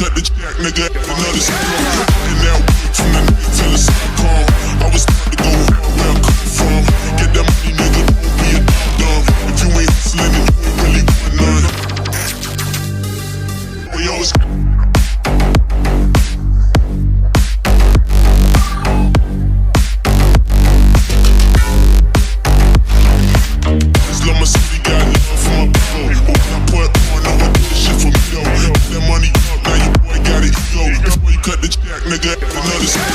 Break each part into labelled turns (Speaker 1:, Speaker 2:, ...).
Speaker 1: cut the jack, nigga. Another song. And now from the night till the sun come. I was about to go where I come from. Get that money, nigga. Don't be a dumb. If you ain't hustling, then you ain't really got none. We always. My city got love for my people. I put on, I want this shit for me though. Get that money up, now your boy got it, yo. Before you cut the jack, nigga, another song.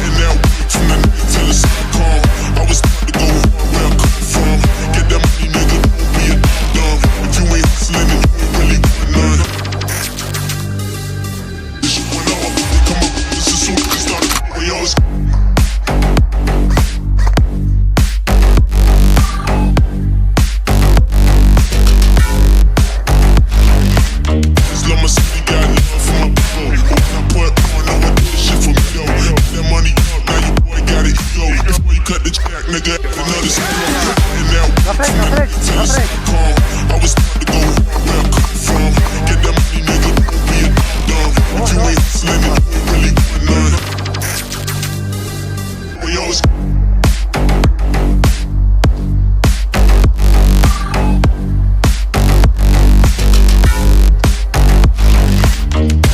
Speaker 1: And now from the night till the sun come. I was about to go where I come from. Get that money, nigga, don't be a dumb. If you ain't hustling, then you ain't really got none. This shit went off, they come up, this is soon as it started. We always. Nigga, another song. And now from the night till the sun come. I was about to go where I come from. Get that money, nigga, don't be a dumb. If you ain't hustling, then you ain't really got none. We always.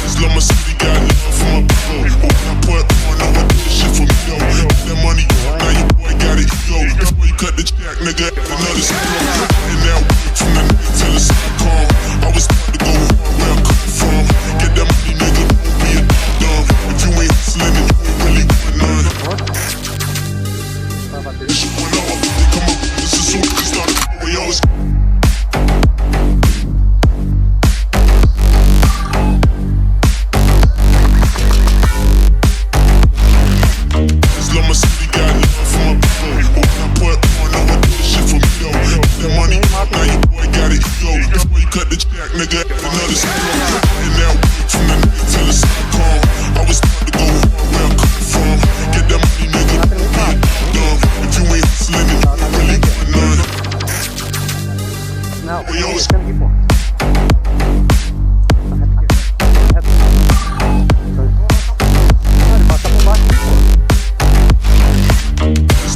Speaker 1: Just love my city, got love for my people. I put on, I want this shit for me though. Get that money up, now your boy got it, yo. Before you cut the jack, nigga, another song. And now from the night till the sun come. I was about to go where I come from. Get that money, nigga, don't be a dumb. If you ain't hustling, then you ain't really got none. This shit went off, they come up, this is soon as it started. We always. Love my city, got love for my people. I put on, I want this shit for me though. Get that money up, now your boy got it, yo. Before you cut the jack, nigga, another song. And now from the night till the sun come. I was about to go where I come from. Get that money, nigga, don't be a dumb. If you ain't hustling, then you ain't really got none. We always.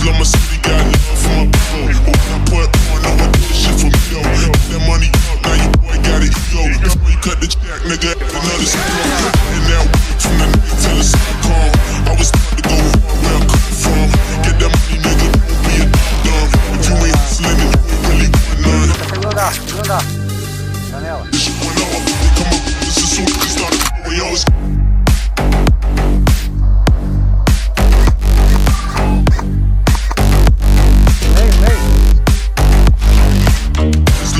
Speaker 1: Love my city, got love for my people. I put on, I want this shit for me though. Get that money up, now your boy got it, yo. Before you cut the jack, nigga, another song. And now from the night till the sun come. I was about to go where I come from. Get that money, nigga, don't be a dumb. If you ain't hustling, then you ain't really got none. This shit went off, they come up, this is soon as it started. We always.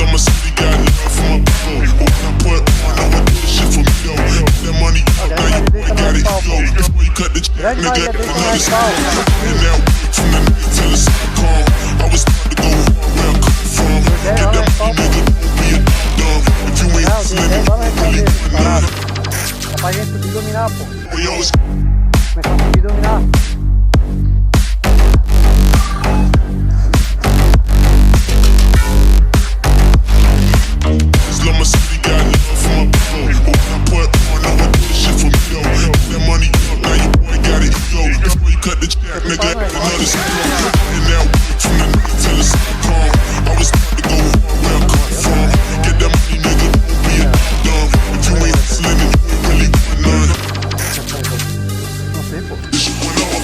Speaker 1: Love my city, got love for my people. I put on, I want this shit for me though. Get that money up, now your boy got it, yo. Before you cut the jack, nigga, another song. And now from the night till the sun come. I was about to go where I come from. Get that money, nigga, don't be a dumb. If you ain't hustling, then you ain't really got none.
Speaker 2: Pra gente subir e dominar, pô.
Speaker 1: We always.
Speaker 2: Começar a subir e dominar.
Speaker 1: Love my city, got love for my people. I put on, I want this shit for me though. Get that money up, now your boy got it, yo. Before you cut the jack, nigga, another song. And now from the night till the sun come. I was about to go where I come from. Get that money, nigga, don't be a dumb. If you ain't hustling, then you ain't really got none. This shit went off.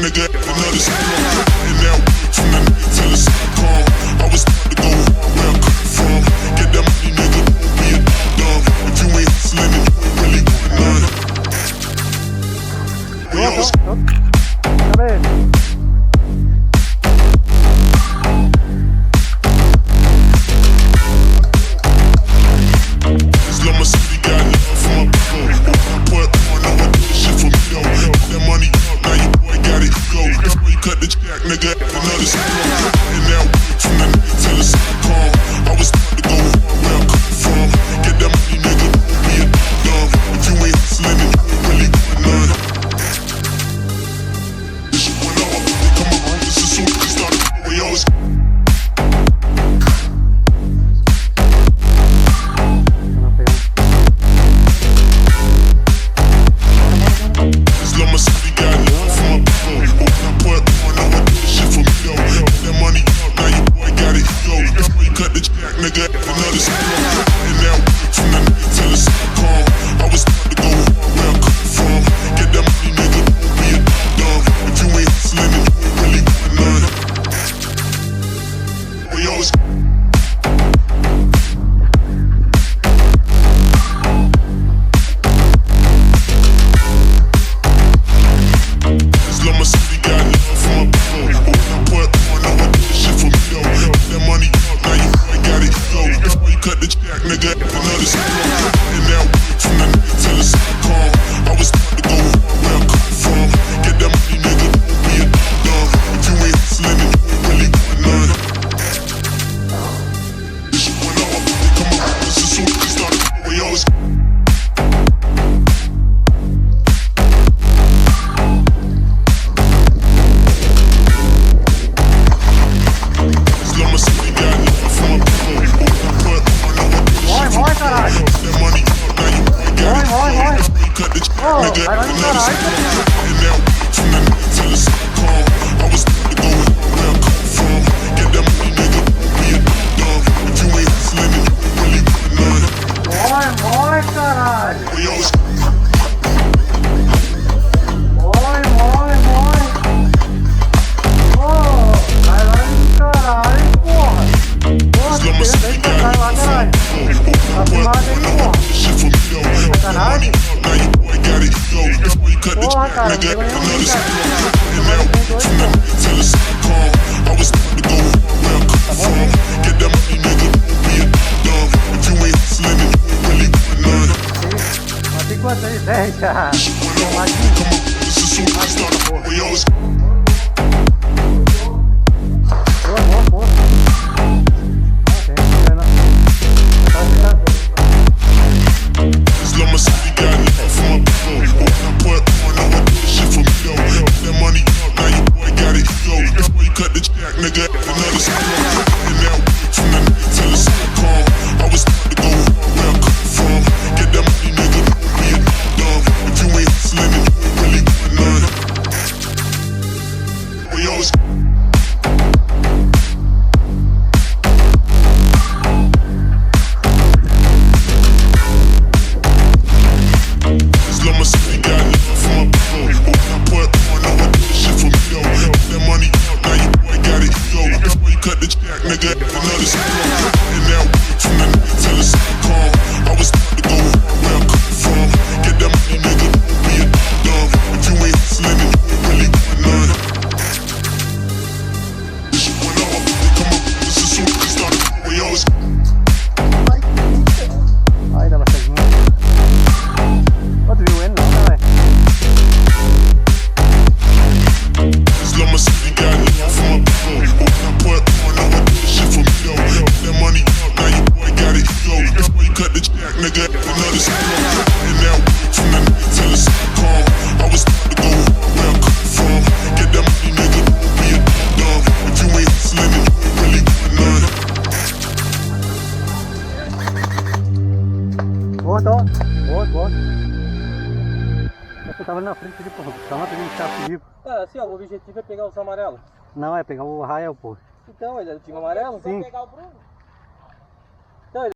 Speaker 1: nigga, another song. And now from the night till it's calm. I was about to go hard where I come from. Get that money, nigga, don't be a dumb. If you ain't hustling, then you ain't really want none. We always my city got love for my people. Put on, I want this shit for me though. Put that money up, now your boy got it, go. Before you cut the check, nigga, another song. And now from the night till it's calm. I was about to go hard where I come from. Get that money, nigga, don't be a dumb. If you ain't hustling, then you ain't really want none. This shit went off, they come up, this is soon as we started, we always nigga, another song. And now from the night till it's calm. I was about to go hard where I come from. Get that money, nigga, don't be a dumb. If you ain't hustling, then you ain't really want none. We always love my city, got love for my people. Put on, I want this shit for me though. Put that money up, now you got it, go. Before you cut the check, nigga, another song. And now from the night till it's calm. I was about to go hard where I come from. Get that money, nigga, don't be a dumb. If you ain't hustling, then you ain't really want none. This shit went off, they come up, this is soon as we started, we always love my city, got love for my people. Put on, I want this shit for me though. That money up, now you got it, go. Before you cut the check, nigga, another song. And now from the night till it's calm. I was about to go hard where I come from. Get that money, nigga, don't be a dumb. If you ain't hustling, then you ain't really want none.
Speaker 2: Vai, caralho!
Speaker 1: We always
Speaker 2: Vai! Oh, vai lá no caralho, porra! Porra,
Speaker 1: love my city, got
Speaker 2: vai lá,
Speaker 1: love for my
Speaker 2: caralho!
Speaker 1: people.
Speaker 2: Tá
Speaker 1: Put
Speaker 2: filmado
Speaker 1: on,
Speaker 2: aí,
Speaker 1: I want
Speaker 2: porra!
Speaker 1: this shit for me though. That money up, now your boy got it, go. Before you cut the
Speaker 2: Porra,
Speaker 1: check,
Speaker 2: cara,
Speaker 1: nigga,
Speaker 2: não pegou
Speaker 1: another
Speaker 2: nenhum,
Speaker 1: song.
Speaker 2: cara!
Speaker 1: And now from the night till it's calm. I was about to go hard where I come from. Get that money, nigga, don't be a dumb. If you ain't hustling, then you ain't really want none.
Speaker 2: Mas tem quanto aí? 10 já!
Speaker 1: This shit went off, come on, this is soon as we started, we always
Speaker 2: Boa!
Speaker 1: love my city, got love for my people. Put on, I want this shit for me though. That money up, now your boy got it, go. Before you cut the check, nigga, another song. And now from the night till it's calm. I was about to go hard where I come from. Get that money, nigga, don't be a dumb. If you ain't hustling, then you ain't really want none. We always love my city, got love for my people. Put on, I want this shit for me though. Put that money up, now your boy got it, go. Before you cut the check, nigga, another song. And now from the night till it's calm. I was about to go hard where I come from. Get that money, nigga, don't be a dumb. If you ain't hustling, then you ain't really want none. This shit went off, they come up, this is soon as we started, we always
Speaker 2: Ai, dá baixadinha. Ó, tu viu ele não, né, velho?
Speaker 1: love my city, got love for my people. Put on, I want this shit for me though. That money up, now your boy got it, go. Before you cut the check, nigga, another song. And now from the night till it's calm. I was about to go hard where I come from. Get that money, nigga, don't be a dumb. If you ain't hustling, then you ain't really want none.
Speaker 2: Boa. Eu tava na frente ali, porra. Tava pegando chato comigo.
Speaker 3: Cara, assim, ó, o objetivo é pegar os amarelos.
Speaker 2: Não, é pegar o Rael, porra.
Speaker 3: Então, ele é do time amarelo?
Speaker 2: Sim.
Speaker 3: Vamos pegar o Bruno.